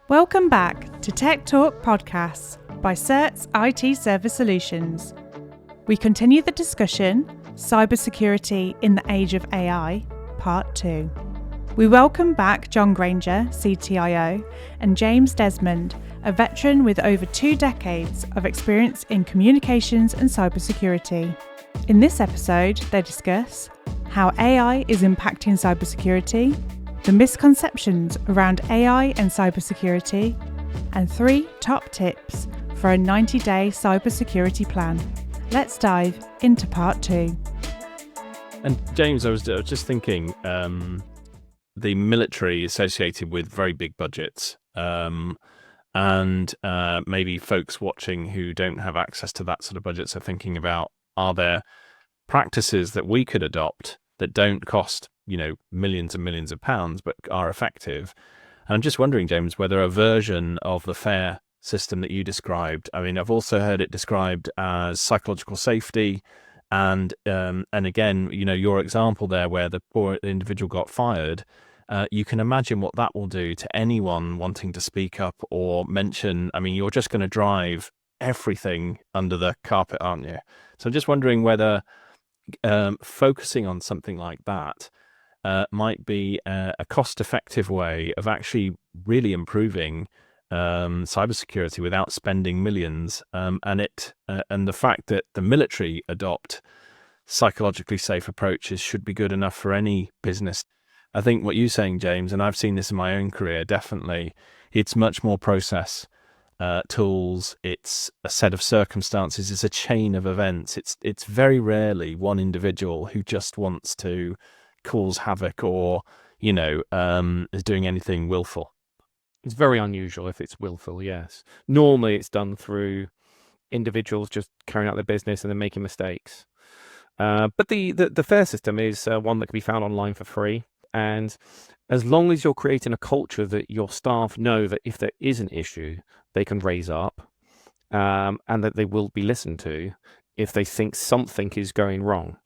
Welcome back to TechTalk podcasts by Certes IT Service Solutions. We continue the discussion, Cybersecurity in the Age of AI, Part 2. We welcome back Jon Grainger, CTIO, and James Desmond, a veteran with over 2 decades of experience in communications and cybersecurity. In this episode, they discuss how AI is impacting cybersecurity, the misconceptions around AI and cybersecurity, and 3 top tips for a 90-day cybersecurity plan. Let's dive into Part 2. And James, I was just thinking, the military associated with very big budgets, and maybe folks watching who don't have access to that sort of budgets are thinking about, are there practices that we could adopt that don't cost, millions and millions of pounds, but are effective? And I'm just wondering, James, whether a version of the FAIR system that you described, I've also heard it described as psychological safety, and again, your example there where the poor individual got fired, you can imagine what that will do to anyone wanting to speak up or mention. You're just going to drive everything under the carpet, aren't you? So I'm just wondering whether focusing on something like that might be a cost-effective way of actually really improving cybersecurity without spending millions, and the fact that the military adopt psychologically safe approaches should be good enough for any business. I think what you're saying, James, and I've seen this in my own career, definitely, it's much more process, tools, it's a set of circumstances, it's a chain of events. It's very rarely one individual who just wants to cause havoc or, is doing anything willful. It's very unusual if it's willful, yes. Normally it's done through individuals just carrying out their business and then making mistakes. But the FAIR system is one that can be found online for free. And as long as you're creating a culture that your staff know that if there is an issue, they can raise up, and that they will be listened to if they think something is going wrong.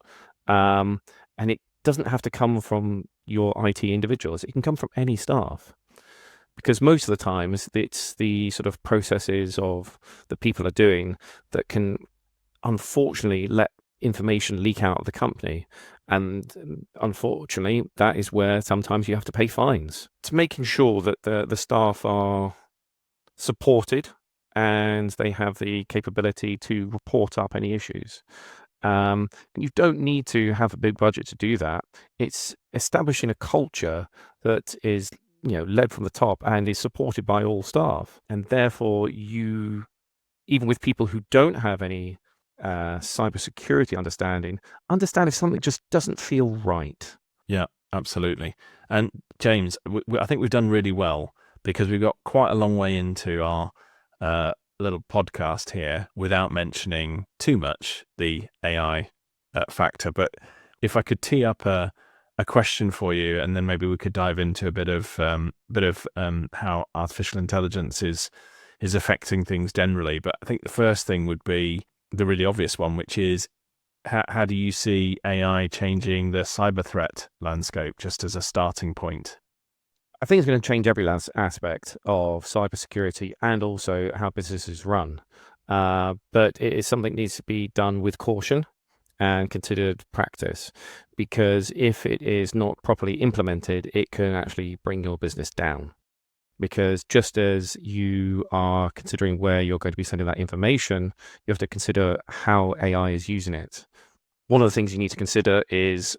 And it doesn't have to come from your IT individuals. It can come from any staff. Because most of the times it's the sort of processes of the people are doing that can unfortunately let information leak out of the company. And unfortunately, that is where sometimes you have to pay fines. It's making sure that the staff are supported and they have the capability to report up any issues. You don't need to have a big budget to do that. It's establishing a culture that is led from the top and is supported by all staff. And therefore, you, even with people who don't have any cybersecurity understand if something just doesn't feel right. Yeah, absolutely. And James, I think we've done really well because we've got quite a long way into our little podcast here without mentioning too much the AI factor. But if I could tee up a question for you, and then maybe we could dive into a bit of how artificial intelligence is affecting things generally. But I think the first thing would be the really obvious one, which is how do you see AI changing the cyber threat landscape, just as a starting point? I think it's going to change every aspect of cybersecurity and also how businesses run. But it is something that needs to be done with caution and considered practice, because if it is not properly implemented, it can actually bring your business down. Because just as you are considering where you're going to be sending that information, you have to consider how AI is using it. One of the things you need to consider is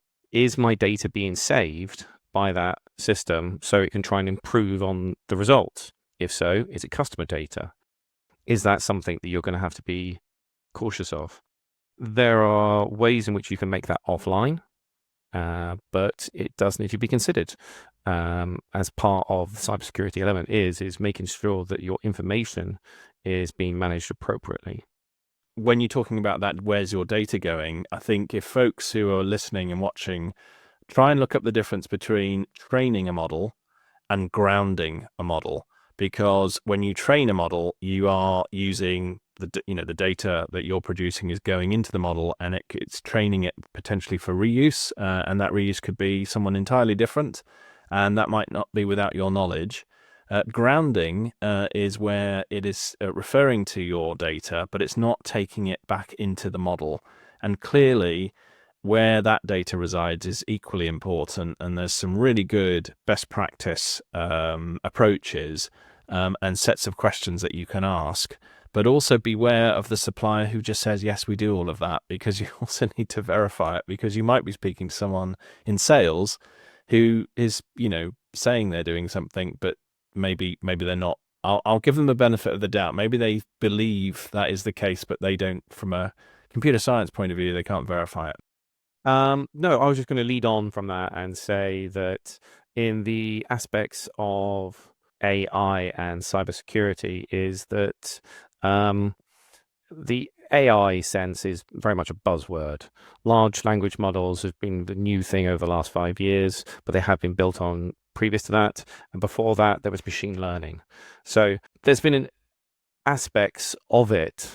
my data being saved by that system so it can try and improve on the results? If so, is it customer data? Is that something that you're going to have to be cautious of? There are ways in which you can make that offline, but it does need to be considered as part of the cybersecurity element is making sure that your information is being managed appropriately. When you're talking about that, where's your data going? I think if folks who are listening and watching try and look up the difference between training a model and grounding a model, because when you train a model, you are using the data that you're producing is going into the model, and it's training it potentially for reuse, and that reuse could be someone entirely different, and that might not be without your knowledge. Grounding is where it is referring to your data, but it's not taking it back into the model. And clearly, where that data resides is equally important. And there's some really good best practice approaches and sets of questions that you can ask. But also beware of the supplier who just says, yes, we do all of that, because you also need to verify it, because you might be speaking to someone in sales who is, saying they're doing something, but maybe they're not. I'll give them the benefit of the doubt. Maybe they believe that is the case, but they don't, from a computer science point of view, they can't verify it. No, I was just going to lead on from that and say that in the aspects of AI and cybersecurity is that the AI sense is very much a buzzword. Large language models have been the new thing over the last 5 years, but they have been built on previous to that. And before that, there was machine learning. So there's been aspects of it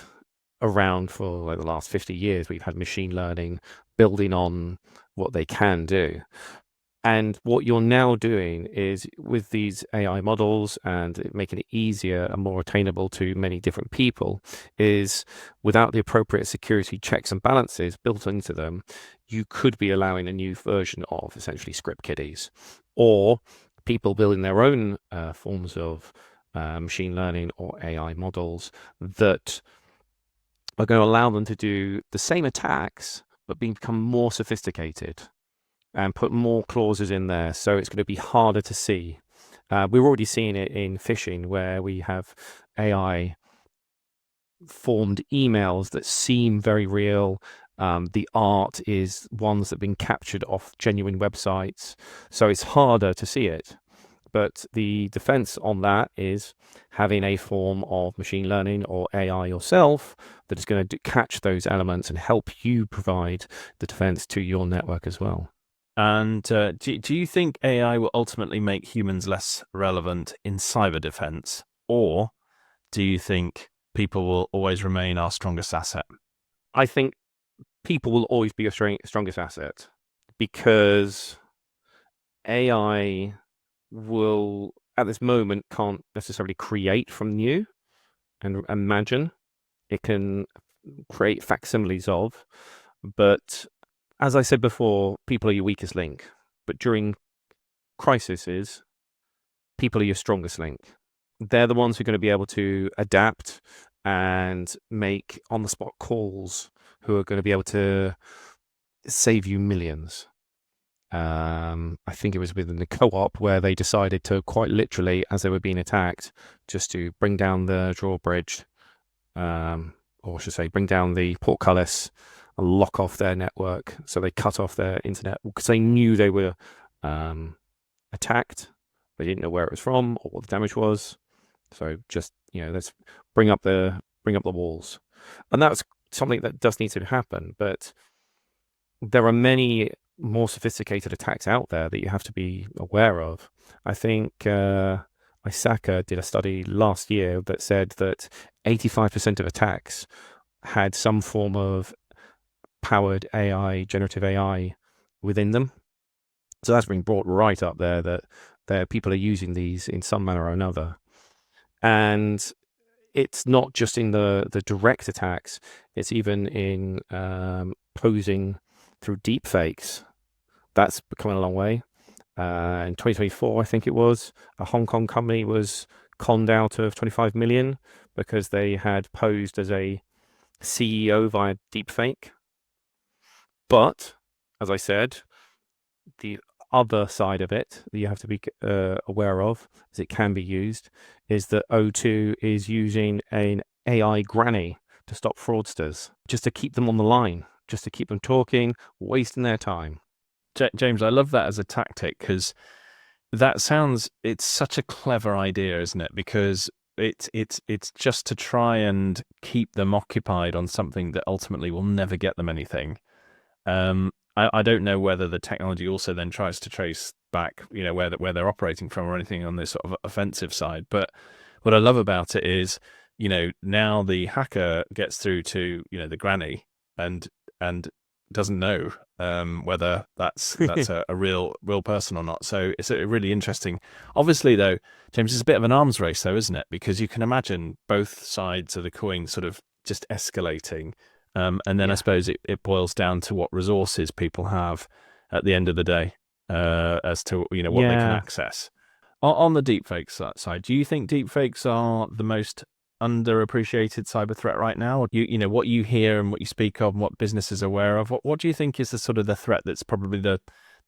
around for like the last 50 years. We've had machine learning building on what they can do. And what you're now doing is with these AI models and making it easier and more attainable to many different people is without the appropriate security checks and balances built into them, you could be allowing a new version of essentially script kiddies or people building their own forms of machine learning or AI models that are going to allow them to do the same attacks, but become more sophisticated and put more clauses in there, so it's going to be harder to see. We're already seeing it in phishing, where we have AI formed emails that seem very real. The art is ones that have been captured off genuine websites, so it's harder to see it. But the defense on that is having a form of machine learning or AI yourself that is going to catch those elements and help you provide the defense to your network as well. And do you think AI will ultimately make humans less relevant in cyber defense? Or do you think people will always remain our strongest asset? I think people will always be your strongest asset, because AI will, at this moment, can't necessarily create from new and imagine. It can create facsimiles of, but as I said before, people are your weakest link. But during crises, people are your strongest link. They're the ones who are going to be able to adapt and make on-the-spot calls, who are going to be able to save you millions. I think it was within the co-op where they decided to quite literally, as they were being attacked, just to bring down the drawbridge, or I should say, bring down the portcullis, lock off their network. So they cut off their internet because they knew they were attacked. They didn't know where it was from or what the damage was. So just, let's bring up the walls. And that's something that does need to happen. But there are many more sophisticated attacks out there that you have to be aware of. I think ISACA did a study last year that said that 85% of attacks had some form of powered AI, generative AI within them. So that's been brought right up there, that people are using these in some manner or another. And it's not just in the direct attacks, it's even in posing through deep fakes. That's becoming a long way. In 2024, I think it was, a Hong Kong company was conned out of 25 million because they had posed as a CEO via deepfake. But, as I said, the other side of it that you have to be aware of, as it can be used, is that O2 is using an AI granny to stop fraudsters, just to keep them on the line, just to keep them talking, wasting their time. James, I love that as a tactic, because it's such a clever idea, isn't it? Because it's just to try and keep them occupied on something that ultimately will never get them anything. I don't know whether the technology also then tries to trace back, where they're operating from or anything on this sort of offensive side. But what I love about it is, now the hacker gets through to, the granny and doesn't know whether that's a real person or not. So it's really interesting. Obviously, though, James, it's a bit of an arms race, though, isn't it? Because you can imagine both sides of the coin sort of just escalating, and then I suppose it boils down to what resources people have at the end of the day, as to what they can access. On the deepfakes side, do you think deepfakes are the most underappreciated cyber threat right now? What you hear and what you speak of and what businesses are aware of, what do you think is the sort of the threat that's probably the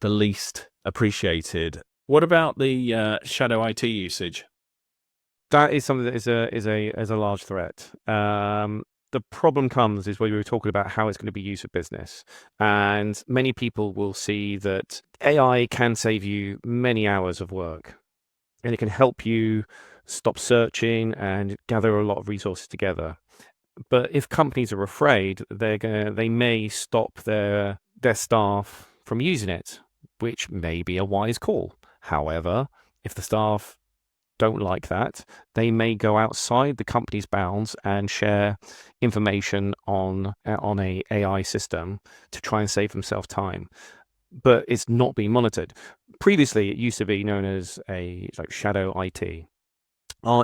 least appreciated? What about the shadow IT usage? That is something that is a large threat. The problem comes is when we were talking about how it's going to be used for business. And many people will see that AI can save you many hours of work, and it can help you stop searching and gather a lot of resources together. But if companies are afraid, they may stop their staff from using it, which may be a wise call. However, if the staff don't like that, they may go outside the company's bounds and share information on a AI system to try and save themselves time. But it's not being monitored. Previously, it used to be known as like shadow IT.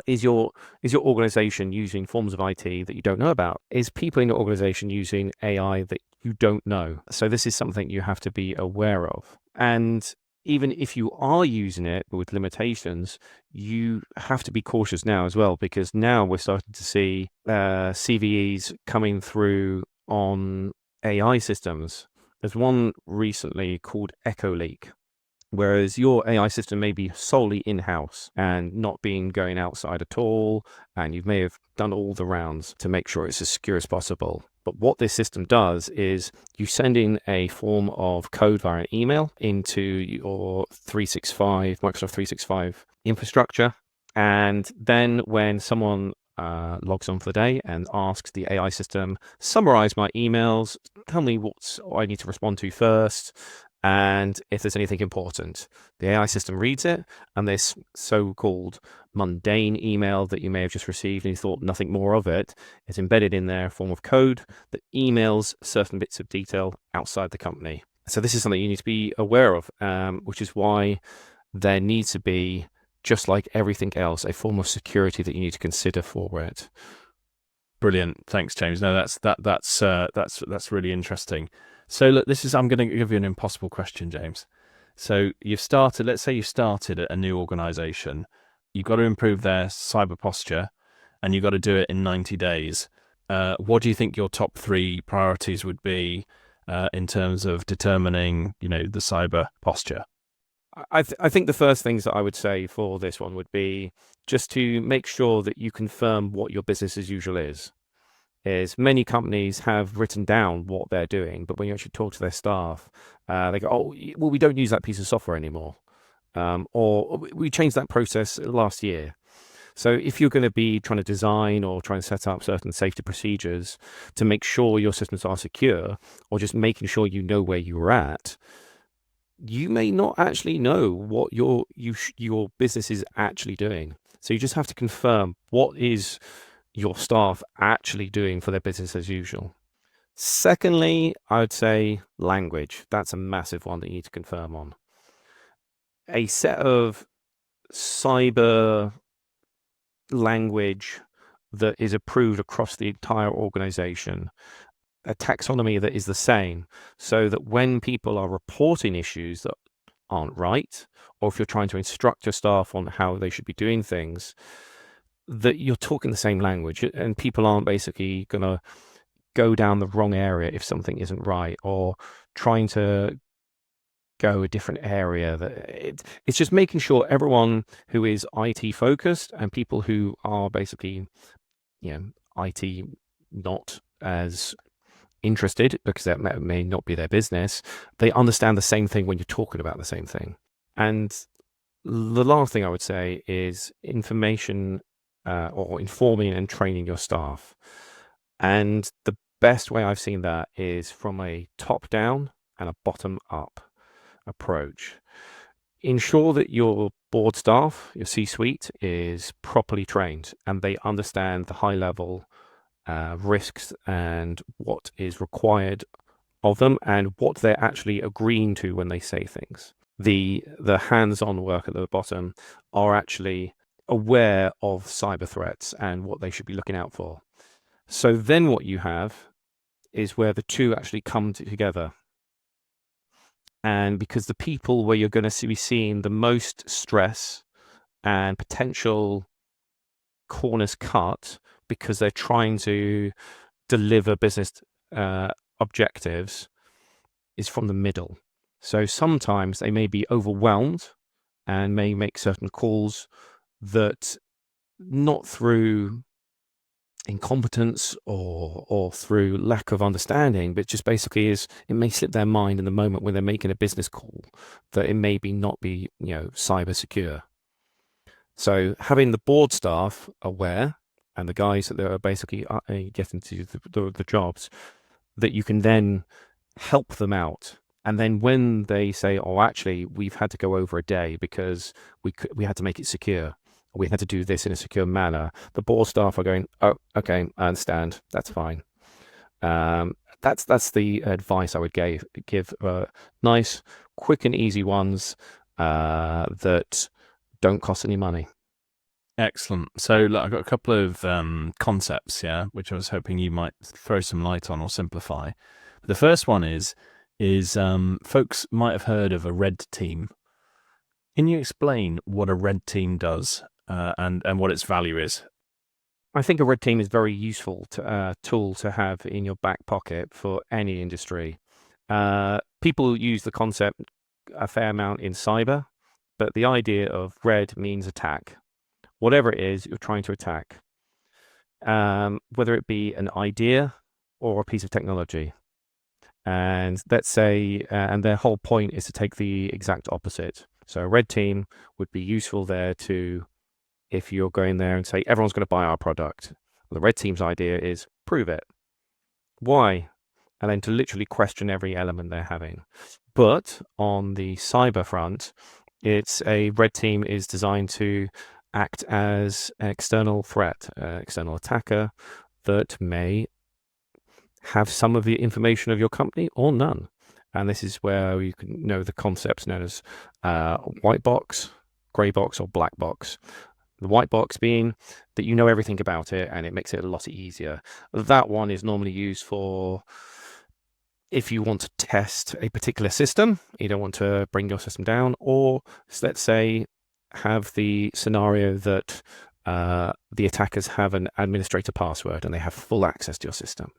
Is your organization using forms of IT that you don't know about? Is people in your organization using AI that you don't know? So this is something you have to be aware of. And even if you are using it with limitations, you have to be cautious now as well, because now we're starting to see CVEs coming through on AI systems. There's one recently called Echo Leak, whereas your AI system may be solely in-house and not going outside at all, and you may have done all the rounds to make sure it's as secure as possible. But what this system does is you send in a form of code via an email into your Microsoft 365 infrastructure, and then when someone logs on for the day and asks the AI system, summarize my emails, tell me what I need to respond to first, and if there's anything important. The AI system reads it, and this so-called mundane email that you may have just received and you thought nothing more of it is embedded in their form of code that emails certain bits of detail outside the company. So this is something you need to be aware of, which is why there needs to be, just like everything else, a form of security that you need to consider for it. Brilliant, thanks, James. No, that's really interesting. So look, I'm going to give you an impossible question, James. So let's say you started at a new organization. You've got to improve their cyber posture, and you've got to do it in 90 days. What do you think your top 3 priorities would be in terms of determining, the cyber posture? I think the first things that I would say for this one would be just to make sure that you confirm what your business as usual is. Many companies have written down what they're doing, but when you actually talk to their staff, they go, "Oh, well, we don't use that piece of software anymore," or "We changed that process last year." So if you're going to be trying to design or trying to set up certain safety procedures to make sure your systems are secure, or just making sure you know where you're at, you may not actually know what your business is actually doing. So you just have to confirm what is your staff actually doing for their business as usual. Secondly, I would say language. That's a massive one that you need to confirm on. A set of cyber language that is approved across the entire organization, a taxonomy that is the same, so that when people are reporting issues that aren't right, or if you're trying to instruct your staff on how they should be doing things, that you're talking the same language, and people aren't basically going to go down the wrong area if something isn't right, or trying to go a different area. It's just making sure everyone who is IT focused and people who are basically, IT not as interested, because that may not be their business, they understand the same thing when you're talking about the same thing. And the last thing I would say is information or informing and training your staff. And the best way I've seen that is from a top-down and a bottom-up approach. Ensure that your board staff, your C-suite, is properly trained and they understand the high-level risks and what is required of them and what they're actually agreeing to when they say things. The hands-on work at the bottom are actually aware of cyber threats and what they should be looking out for. So then what you have is where the two actually come together. And because the people where you're going to be seeing the most stress and potential corners cut because they're trying to deliver business objectives is from the middle. So sometimes they may be overwhelmed and may make certain calls that not through incompetence or through lack of understanding, but just basically is it may slip their mind in the moment when they're making a business call that it may not be cyber secure. So having the board staff aware and the guys that are basically getting to the jobs, that you can then help them out. And then when they say, oh, actually, we've had to go over a day because we had to make it secure, we had to do this in a secure manner, the board staff are going, oh, okay, I understand, that's fine. That's the advice I would give. Nice, quick and easy ones that don't cost any money. Excellent. So look, I've got a couple of concepts, which I was hoping you might throw some light on or simplify. The first one is folks might have heard of a red team. Can you explain what a red team does and what its value is? I think a red team is very useful tool to have in your back pocket for any industry. People use the concept a fair amount in cyber, but the idea of red means attack. Whatever it is you're trying to attack, whether it be an idea or a piece of technology. And let's say, and their whole point is to take the exact opposite. So a red team would be useful there to, if you're going there and say, everyone's going to buy our product. Well, the red team's idea is prove it. Why? And then to literally question every element they're having. But on the cyber front, it's a red team is designed to act as an external threat, external attacker that may have some of the information of your company or none. And this is where you can know the concepts known as white box, grey box, or black box. The white box being that you know everything about it and it makes it a lot easier. That one is normally used for if you want to test a particular system, you don't want to bring your system down, or let's say have the scenario that the attackers have an administrator password and they have full access to your system.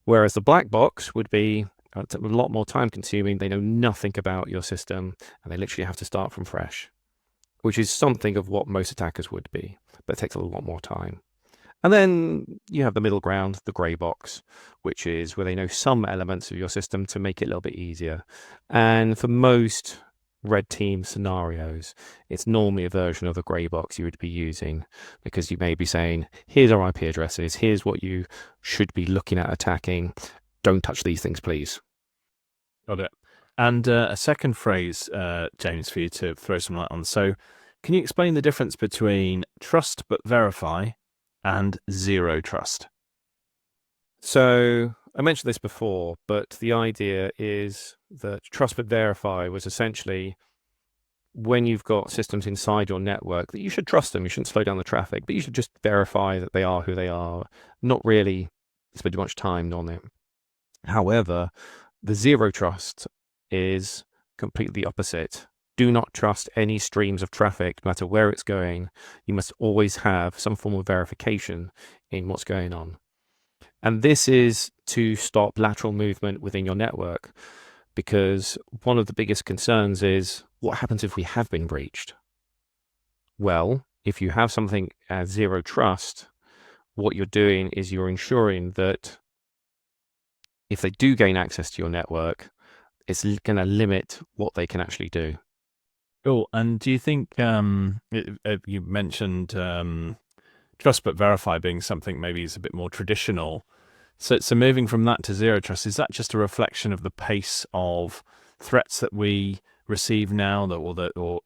Whereas the black box would be a lot more time consuming. They know nothing about your system and they literally have to start from fresh, which is something of what most attackers would be, but it takes a lot more time. And then you have the middle ground, the grey box, which is where they know some elements of your system to make it a little bit easier. And for most red team scenarios, it's normally a version of the grey box you would be using, because you may be saying, here's our IP addresses, here's what you should be looking at attacking, don't touch these things, please. Got it. And a second phrase, James, for you to throw some light on. So can you explain the difference between trust but verify and zero trust? So I mentioned this before, but the idea is that trust but verify was essentially when you've got systems inside your network that you should trust them, you shouldn't slow down the traffic, but you should just verify that they are who they are, not really spend much time on it. However, the zero trust is completely the opposite. Do not trust any streams of traffic, no matter where it's going. You must always have some form of verification in what's going on. And this is to stop lateral movement within your network, because one of the biggest concerns is what happens if we have been breached? Well, if you have something as zero trust, what you're doing is you're ensuring that if they do gain access to your network, it's going to limit what they can actually do. Cool. And do you think you mentioned trust but verify being something maybe is a bit more traditional? So moving from that to zero trust, is that just a reflection of the pace of threats that we receive now, or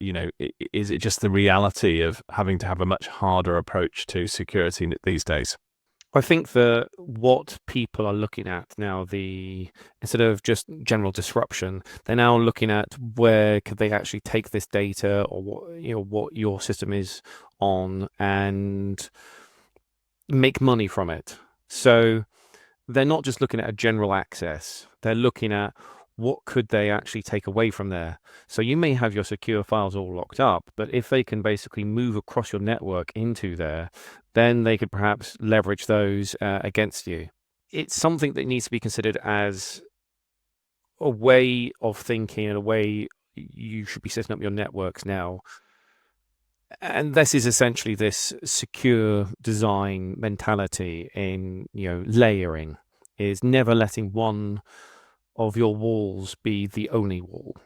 is it just the reality of having to have a much harder approach to security these days? I think that what people are looking at now, instead of just general disruption, they're now looking at where could they actually take this data, or what your system is on, and make money from it. So they're not just looking at a general access, they're looking at what could they actually take away from there. So you may have your secure files all locked up, but if they can basically move across your network into there, then they could perhaps leverage those against you. It's something that needs to be considered as a way of thinking and a way you should be setting up your networks now. And this is essentially this secure design mentality in, layering, is never letting one of your walls be the only wall,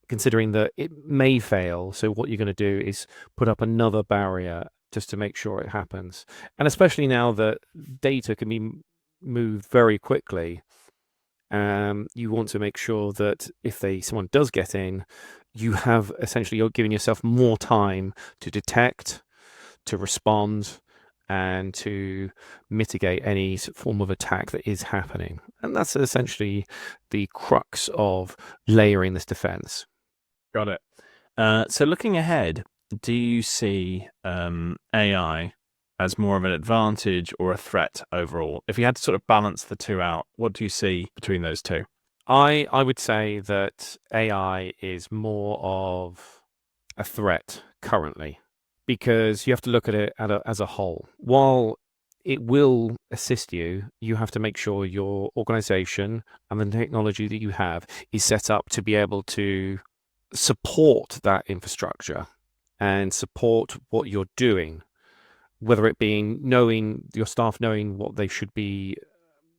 considering that it may fail. So what you're going to do is put up another barrier just to make sure it happens. And especially now that data can be moved very quickly, you want to make sure that if someone does get in, you're giving yourself more time to detect, to respond, and to mitigate any form of attack that is happening. And that's essentially the crux of layering this defense. Got it. So looking ahead, do you see AI as more of an advantage or a threat overall? If you had to sort of balance the two out, what do you see between those two? I would say that AI is more of a threat currently, because you have to look at it as a whole. While it will assist you, you have to make sure your organization and the technology that you have is set up to be able to support that infrastructure and support what you're doing, whether it being your staff knowing what they should be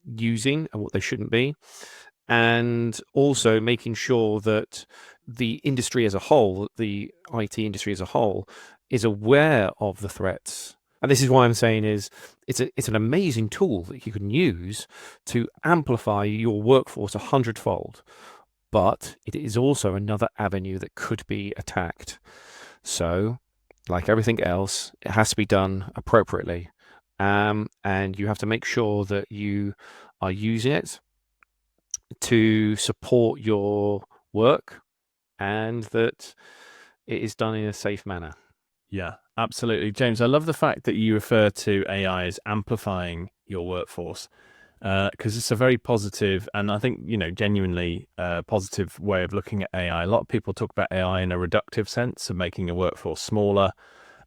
using and what they shouldn't be, and also making sure that the industry as a whole, the IT industry as a whole, is aware of the threats. And this is why I'm saying it's an amazing tool that you can use to amplify your workforce 100-fold, but it is also another avenue that could be attacked. So, like everything else, it has to be done appropriately, and you have to make sure that you are using it to support your work and that it is done in a safe manner. Yeah, absolutely. James, I love the fact that you refer to AI as amplifying your workforce, because it's a very positive, and I think, genuinely positive way of looking at AI. A lot of people talk about AI in a reductive sense of making a workforce smaller,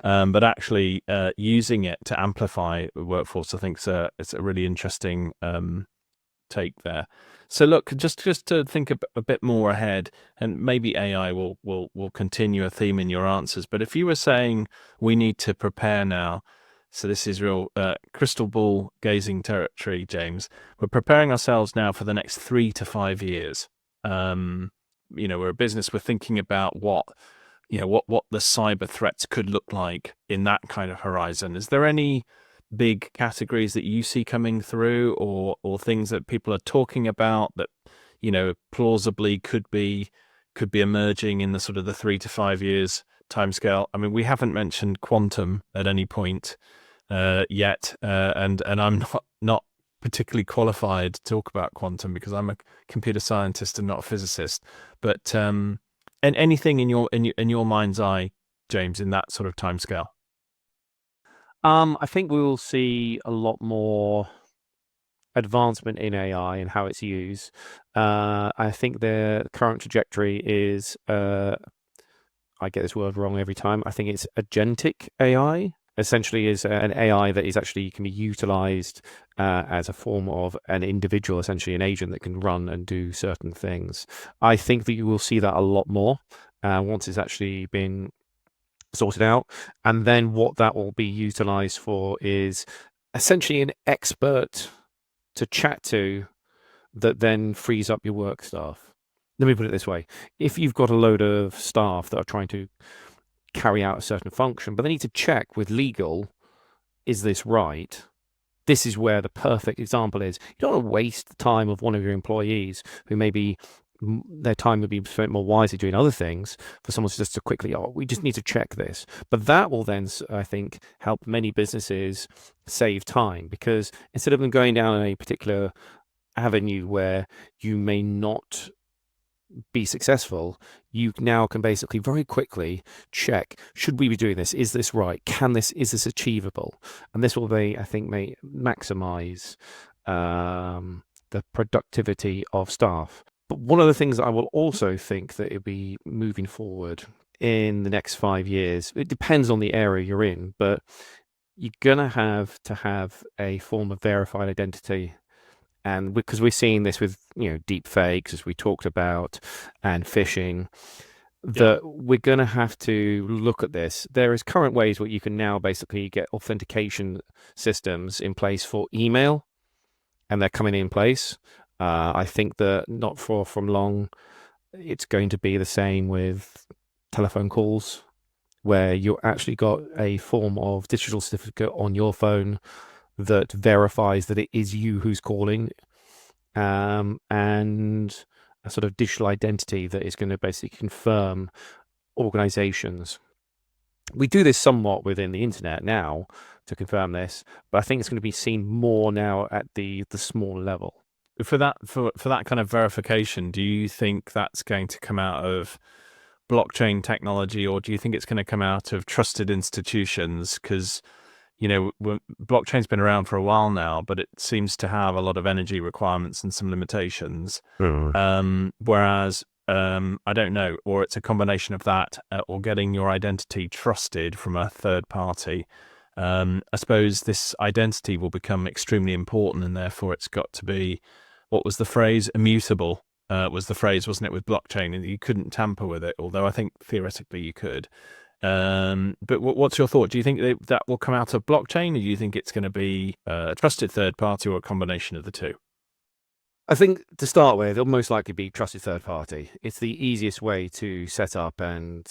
but actually using it to amplify the workforce, I think it's a really interesting take there. So look, just to think a bit more ahead, and maybe AI will continue a theme in your answers, but if you were saying we need to prepare now, so this is real crystal ball gazing territory, James, we're preparing ourselves now for the next 3 to 5 years. We're a business, we're thinking about what the cyber threats could look like in that kind of horizon. Is there any big categories that you see coming through, or things that people are talking about that plausibly could be emerging in the sort of the 3 to 5 years timescale? I mean, we haven't mentioned quantum at any point yet, and I'm not particularly qualified to talk about quantum because I'm a computer scientist and not a physicist. But and anything in your mind's eye, James, in that sort of timescale? I think we will see a lot more advancement in AI and how it's used. I think the current trajectory is, I get this word wrong every time, I think it's agentic AI. Essentially is an AI that is actually can be utilized as a form of an individual, essentially an agent that can run and do certain things. I think that you will see that a lot more once it's actually been sorted out. And then what that will be utilized for is essentially an expert to chat to that then frees up your work staff. Let me put it this way. If you've got a load of staff that are trying to carry out a certain function, but they need to check with legal, is this right? This is where the perfect example is. You don't want to waste the time of one of your employees who maybe their time would be spent more wisely doing other things, for someone just to quickly, we just need to check this. But that will then, I think, help many businesses save time, because instead of them going down a particular avenue where you may not be successful, you now can basically very quickly check, should we be doing this? Is this right? Is this achievable? And this will be, I think, may maximize the productivity of staff. But one of the things I will also think that it'll be moving forward in the next 5 years, it depends on the area you're in, but you're going to have a form of verified identity. And because we're seeing this with, deep fakes, as we talked about, and phishing, that we're going to have to look at this. There is current ways where you can now basically get authentication systems in place for email, and they're coming in place. I think that not far from long, it's going to be the same with telephone calls, where you actually got a form of digital certificate on your phone that verifies that it is you who's calling, and a sort of digital identity that is going to basically confirm organizations. We do this somewhat within the internet now to confirm this, but I think it's going to be seen more now at the small level. For that kind of verification, do you think that's going to come out of blockchain technology, or do you think it's going to come out of trusted institutions? Because blockchain's been around for a while now, but it seems to have a lot of energy requirements and some limitations. Whereas I don't know, or it's a combination of that, or getting your identity trusted from a third party. I suppose this identity will become extremely important, and therefore it's got to be, what was the phrase? Immutable was the phrase, wasn't it, with blockchain? And you couldn't tamper with it, although I think theoretically you could. But what's your thought? Do you think that will come out of blockchain, or do you think it's going to be a trusted third party, or a combination of the two? I think to start with, it'll most likely be trusted third party. It's the easiest way to set up and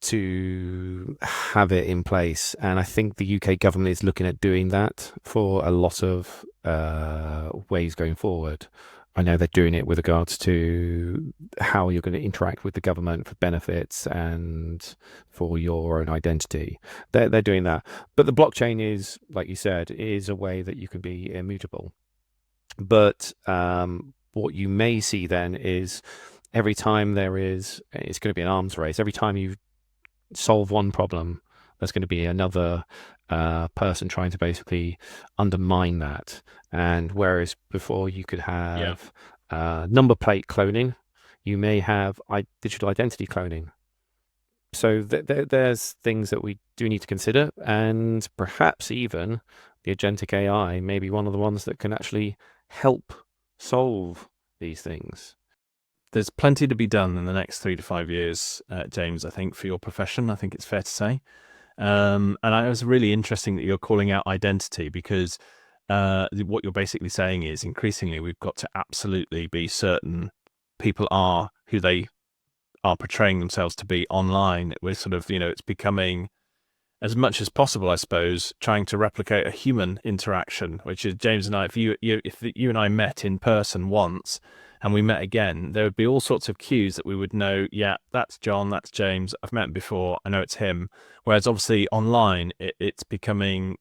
to have it in place. And I think the UK government is looking at doing that for a lot of ways going forward. I know they're doing it with regards to how you're going to interact with the government for benefits and for your own identity. They're doing that. But the blockchain is, like you said, is a way that you can be immutable. But what you may see then is every time it's going to be an arms race. Every time you solve one problem, there's going to be another person trying to basically undermine that. And whereas before you could have number plate cloning, you may have digital identity cloning. So there's things that we do need to consider, and perhaps even the agentic AI may be one of the ones that can actually help solve these things. There's plenty to be done in the next 3 to 5 years, James, I think, for your profession. I think it's fair to say. And it was really interesting that you're calling out identity, because what you're basically saying is increasingly we've got to absolutely be certain people are who they are portraying themselves to be online. We're sort of, it's becoming, as much as possible, I suppose, trying to replicate a human interaction, which is, James and I, if you and I met in person once and we met again, there would be all sorts of cues that we would know, yeah, that's John, that's James, I've met him before, I know it's him. Whereas obviously online, it's becoming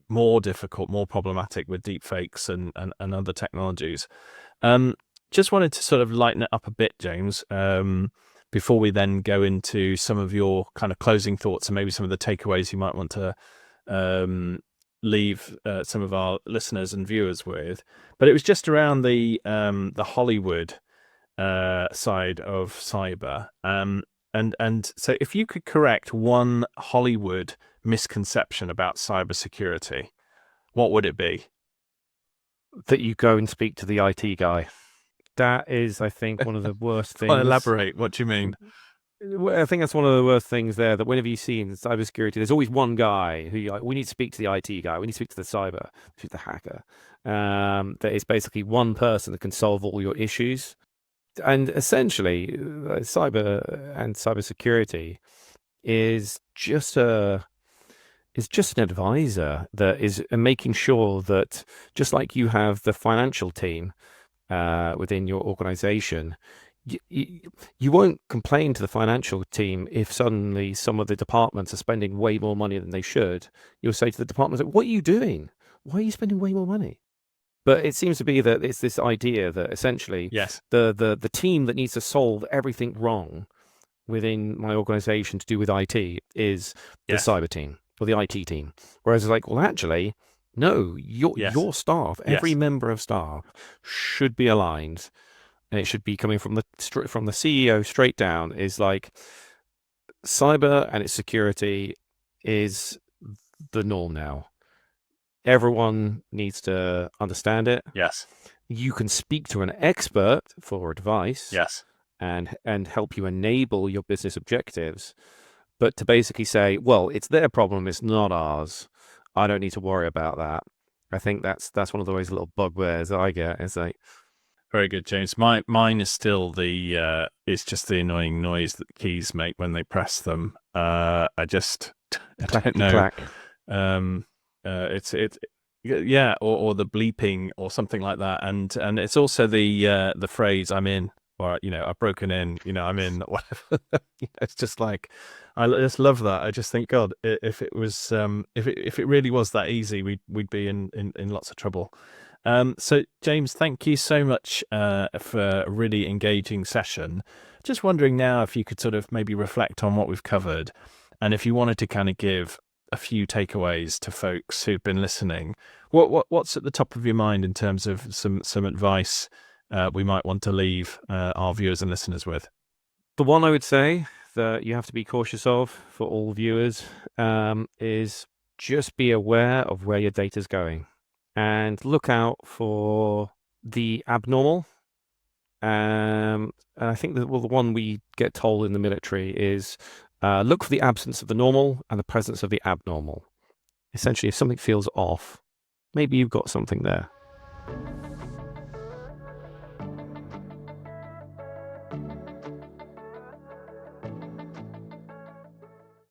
more difficult, more problematic with deepfakes and other technologies. Just wanted to sort of lighten it up a bit, James, before we then go into some of your kind of closing thoughts and maybe some of the takeaways you might want to leave some of our listeners and viewers with. But it was just around the Hollywood side of cyber. And so if you could correct one Hollywood misconception about cybersecurity, what would it be? That you go and speak to the IT guy. That is, I think, one of the worst things. Elaborate. What do you mean? I think that's one of the worst things there, that whenever you see in cybersecurity, there's always one guy who you're like, we need to speak to the IT guy, we need to speak to the hacker. That is basically one person that can solve all your issues. And essentially, cybersecurity is just an advisor that is making sure that, just like you have the financial team within your organization, you won't complain to the financial team if suddenly some of the departments are spending way more money than they should. You'll say to the departments, like, what are you doing? Why are you spending way more money? But it seems to be that it's this idea that essentially Yes. the team that needs to solve everything wrong within my organization to do with IT is the Yes. cyber team or the IT team. Whereas it's like, well, actually, no, Yes. your staff, every Yes. member of staff should be aligned, and it should be coming from the CEO straight down. Is like cyber and its security is the norm now. Everyone needs to understand it. Yes. You can speak to an expert for advice. Yes. And help you enable your business objectives. But to basically say, well, it's their problem, it's not ours. I don't need to worry about that. I think that's one of those little bugbears I get. It's like, very good, James. Mine is still it's just the annoying noise that keys make when they press them. I don't know. clack. It's yeah, or the bleeping or something like that, and it's also the phrase "I'm in," or I've broken in, I'm in, whatever. It's just like, I just love that. I just think, God, if it was if it really was that easy, we'd be in lots of trouble. So James, thank you so much for a really engaging session. Just wondering now if you could sort of maybe reflect on what we've covered, and if you wanted to kind of give a few takeaways to folks who've been listening, what's at the top of your mind in terms of some advice we might want to leave our viewers and listeners with? The one I would say that you have to be cautious of for all viewers is just be aware of where your data is going and look out for the abnormal. And I think that the one we get told in the military is look for the absence of the normal and the presence of the abnormal. Essentially, if something feels off, maybe you've got something there.